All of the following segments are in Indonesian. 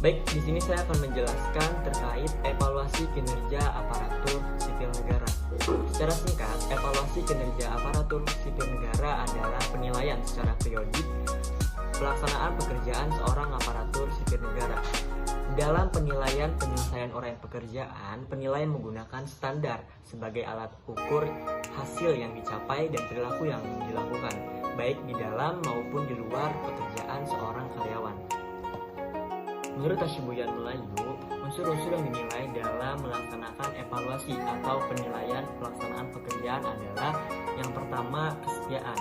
Baik, di sini saya akan menjelaskan terkait evaluasi kinerja aparatur sipil negara. Secara singkat, evaluasi kinerja aparatur sipil negara adalah penilaian secara periodik pelaksanaan pekerjaan seorang aparatur sipil negara. Dalam penilaian penyelesaian uraian pekerjaan, penilaian menggunakan standar sebagai alat ukur hasil yang dicapai dan perilaku yang dilakukan, baik di dalam maupun di luar pekerjaan seorang karyawan. Menurut Tashibuyan Melayu, unsur-unsur yang dinilai dalam melaksanakan evaluasi atau penilaian pelaksanaan pekerjaan adalah yang pertama, kesetiaan.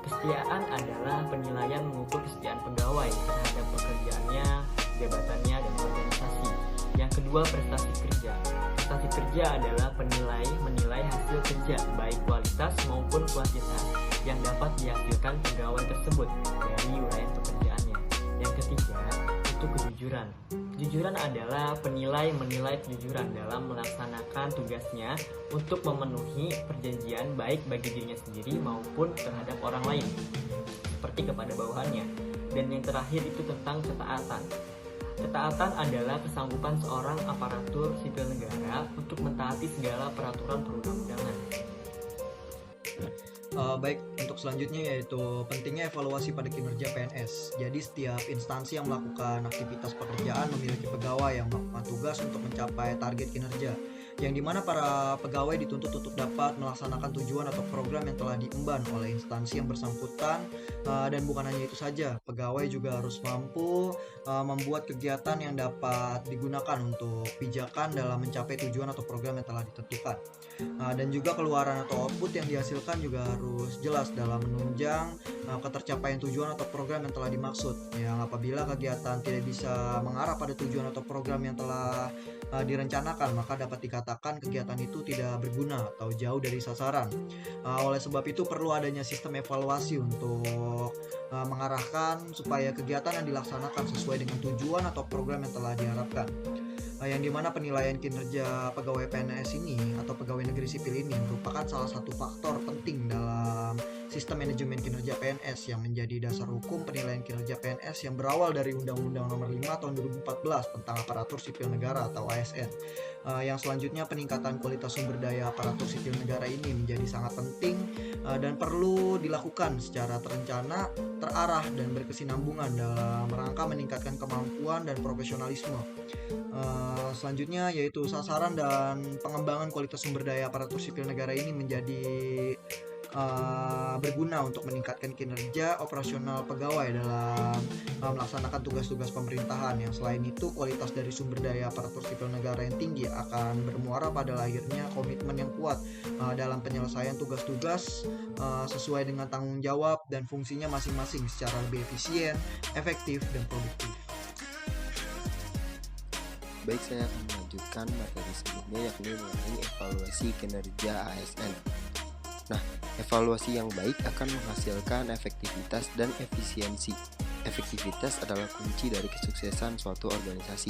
Kesetiaan adalah penilaian mengukur kesetiaan pegawai terhadap pekerjaannya, jabatannya, dan organisasi. Yang kedua, prestasi kerja. Prestasi kerja adalah menilai hasil kerja, baik kualitas maupun kuantitas, yang dapat dihasilkan pegawai tersebut dari uraian pekerjaannya. Yang ketiga, itu kejujuran. Kejujuran adalah menilai kejujuran dalam melaksanakan tugasnya untuk memenuhi perjanjian baik bagi dirinya sendiri maupun terhadap orang lain, seperti kepada bawahannya. Dan yang terakhir itu tentang ketaatan. Ketaatan adalah kesanggupan seorang aparatur sipil negara untuk mentaati segala peraturan perundang-undangan. Baik, untuk selanjutnya yaitu pentingnya evaluasi pada kinerja PNS. Jadi setiap instansi yang melakukan aktivitas pekerjaan memiliki pegawai yang melakukan tugas untuk mencapai target kinerja, yang dimana para pegawai dituntut untuk dapat melaksanakan tujuan atau program yang telah diemban oleh instansi yang bersangkutan. Dan bukan hanya itu saja, pegawai juga harus mampu membuat kegiatan yang dapat digunakan untuk pijakan dalam mencapai tujuan atau program yang telah ditentukan. Dan juga keluaran atau output yang dihasilkan juga harus jelas dalam menunjang ketercapaian tujuan atau program yang telah dimaksud. Yang apabila kegiatan tidak bisa mengarah pada tujuan atau program yang telah direncanakan, maka dapat dikatakan kegiatan itu tidak berguna atau jauh dari sasaran. Oleh sebab itu perlu adanya sistem evaluasi untuk mengarahkan supaya kegiatan yang dilaksanakan sesuai dengan tujuan atau program yang telah diharapkan. Yang dimana penilaian kinerja pegawai PNS ini atau pegawai negeri sipil ini merupakan salah satu faktor penting dalam sistem manajemen kinerja PNS yang menjadi dasar hukum penilaian kinerja PNS yang berawal dari Undang-Undang Nomor 5 Tahun 2014 tentang Aparatur Sipil Negara atau ASN. Yang selanjutnya, peningkatan kualitas sumber daya aparatur sipil negara ini menjadi sangat penting dan perlu dilakukan secara terencana, terarah, dan berkesinambungan dalam rangka meningkatkan kemampuan dan profesionalisme. Selanjutnya yaitu sasaran dan pengembangan kualitas sumber daya aparatur sipil negara ini menjadi berguna untuk meningkatkan kinerja operasional pegawai dalam melaksanakan tugas-tugas pemerintahan. Yang selain itu, kualitas dari sumber daya aparatur sipil negara yang tinggi akan bermuara pada lahirnya komitmen yang kuat dalam penyelesaian tugas-tugas sesuai dengan tanggung jawab dan fungsinya masing-masing secara lebih efisien, efektif, dan produktif. Baik, saya akan melanjutkan materi sebelumnya, yakni mengenai evaluasi kinerja ASN. Nah, evaluasi yang baik akan menghasilkan efektivitas dan efisiensi. Efektivitas adalah kunci dari kesuksesan suatu organisasi.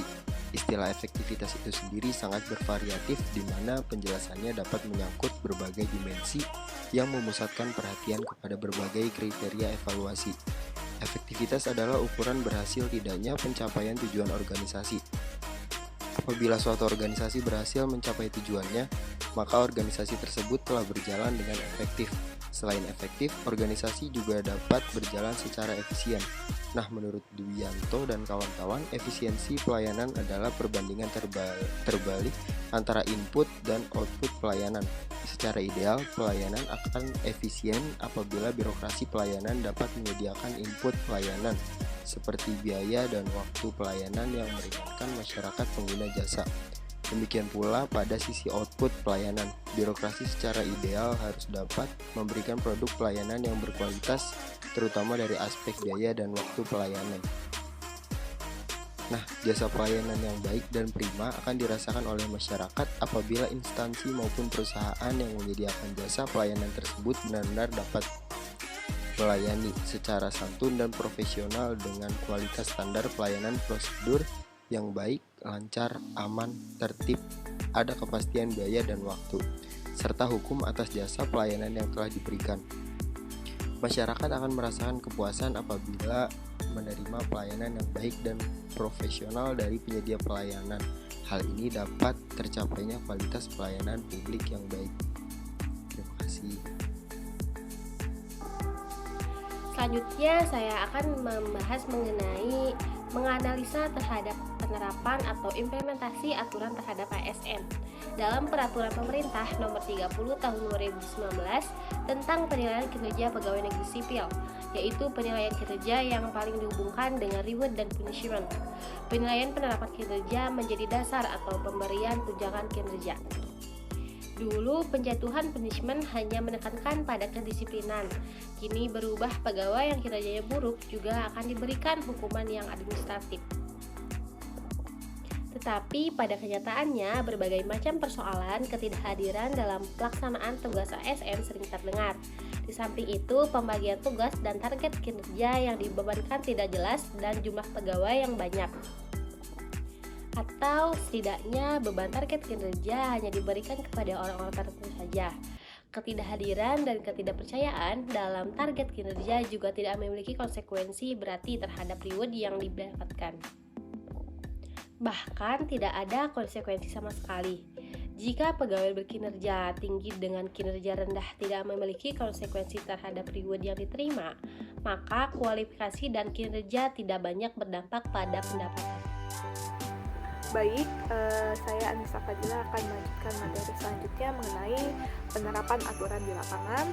Istilah efektivitas itu sendiri sangat bervariatif, di mana penjelasannya dapat menyangkut berbagai dimensi yang memusatkan perhatian kepada berbagai kriteria evaluasi. Efektivitas adalah ukuran berhasil tidaknya pencapaian tujuan organisasi. Apabila suatu organisasi berhasil mencapai tujuannya, maka organisasi tersebut telah berjalan dengan efektif. Selain efektif, organisasi juga dapat berjalan secara efisien. Nah, menurut Dwianto dan kawan-kawan, efisiensi pelayanan adalah perbandingan terbalik antara input dan output pelayanan. Secara ideal, pelayanan akan efisien apabila birokrasi pelayanan dapat menyediakan input pelayanan, seperti biaya dan waktu pelayanan yang meringankan masyarakat pengguna jasa. Demikian pula pada sisi output pelayanan, birokrasi secara ideal harus dapat memberikan produk pelayanan yang berkualitas, terutama dari aspek biaya dan waktu pelayanan. Nah, jasa pelayanan yang baik dan prima akan dirasakan oleh masyarakat apabila instansi maupun perusahaan yang menyediakan jasa pelayanan tersebut benar-benar dapat melayani secara santun dan profesional dengan kualitas standar pelayanan prosedur yang baik, lancar, aman, tertib, ada kepastian biaya dan waktu, serta hukum atas jasa pelayanan yang telah diberikan. Masyarakat akan merasakan kepuasan apabila menerima pelayanan yang baik dan profesional dari penyedia pelayanan. Hal ini dapat tercapainya kualitas pelayanan publik yang baik. Terima kasih. Selanjutnya saya akan membahas mengenai menganalisa terhadap penerapan atau implementasi aturan terhadap ASN dalam Peraturan Pemerintah Nomor 30 Tahun 2019 tentang penilaian kinerja pegawai negeri sipil, yaitu penilaian kinerja yang paling dihubungkan dengan reward dan punishment. Penilaian penerapan kinerja menjadi dasar atau pemberian tunjangan kinerja. Dulu penjatuhan punishment hanya menekankan pada kedisiplinan. Kini berubah, pegawai yang kinerjanya buruk juga akan diberikan hukuman yang administratif. Tetapi pada kenyataannya berbagai macam persoalan ketidakhadiran dalam pelaksanaan tugas ASN sering terdengar. Di samping itu, pembagian tugas dan target kinerja yang dibebankan tidak jelas dan jumlah pegawai yang banyak. Atau setidaknya beban target kinerja hanya diberikan kepada orang-orang tertentu saja. Ketidakhadiran dan ketidakpercayaan dalam target kinerja juga tidak memiliki konsekuensi berarti terhadap reward yang didapatkan. Bahkan tidak ada konsekuensi sama sekali. Jika pegawai berkinerja tinggi dengan kinerja rendah tidak memiliki konsekuensi terhadap reward yang diterima, maka kualifikasi dan kinerja tidak banyak berdampak pada pendapatan. Baik, saya Anissa Fadila akan melanjutkan materi selanjutnya mengenai penerapan aturan di lapangan.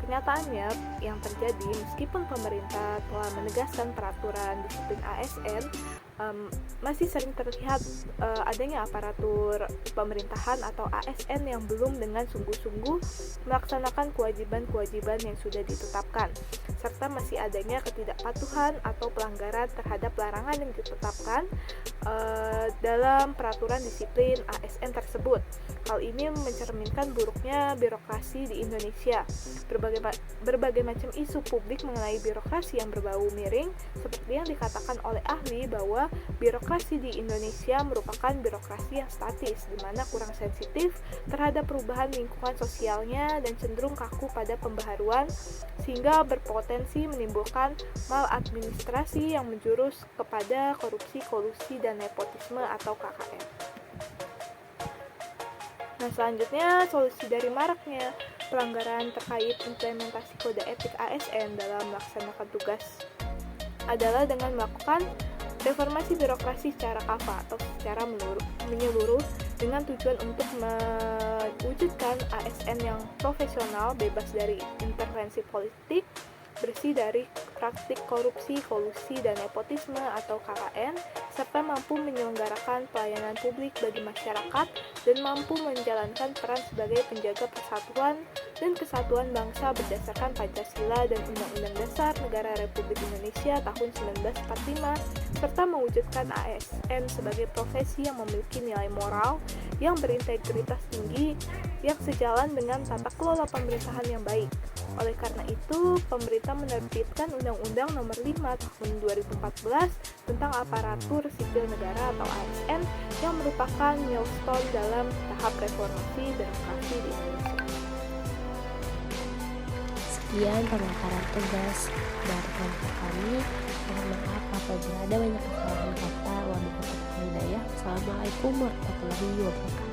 Kenyataannya yang terjadi meskipun pemerintah telah menegaskan peraturan disiplin ASN, masih sering terlihat adanya aparatur pemerintahan atau ASN yang belum dengan sungguh-sungguh melaksanakan kewajiban-kewajiban yang sudah ditetapkan, serta masih adanya ketidakpatuhan atau pelanggaran terhadap larangan yang ditetapkan dalam peraturan disiplin ASN tersebut. Hal ini mencerminkan buruknya birokrasi di Indonesia. Berbagai macam isu publik mengenai birokrasi yang berbau miring, seperti yang dikatakan oleh ahli bahwa birokrasi di Indonesia merupakan birokrasi yang statis, di mana kurang sensitif terhadap perubahan lingkungan sosialnya dan cenderung kaku pada pembaharuan, sehingga berpotensi menimbulkan maladministrasi yang menjurus kepada korupsi, kolusi, dan nepotisme atau KKN. Nah, selanjutnya solusi dari maraknya pelanggaran terkait implementasi kode etik ASN dalam melaksanakan tugas adalah dengan melakukan reformasi birokrasi secara kafah atau secara menyeluruh dengan tujuan untuk mewujudkan ASN yang profesional, bebas dari intervensi politik, bersih dari praktik korupsi, kolusi, dan nepotisme atau KKN, serta mampu menyelenggarakan pelayanan publik bagi masyarakat dan mampu menjalankan peran sebagai penjaga persatuan dan kesatuan bangsa berdasarkan Pancasila dan Undang-Undang Dasar Negara Republik Indonesia tahun 1945, serta mewujudkan ASN sebagai profesi yang memiliki nilai moral yang berintegritas tinggi yang sejalan dengan tata kelola pemerintahan yang baik. Oleh karena itu, pemerintah menerbitkan Undang-Undang Nomor 5 Tahun 2014 tentang Aparatur Sipil Negara atau ASN yang merupakan milestone dalam tahap reformasi birokrasi di Indonesia. Sekian pemaparan tugas dari kelompok kami. Mohon maaf apabila ada banyak kesalahan kata. Wabillahi taufiq wal hidayah. Assalamualaikum warahmatullahi wabarakatuh.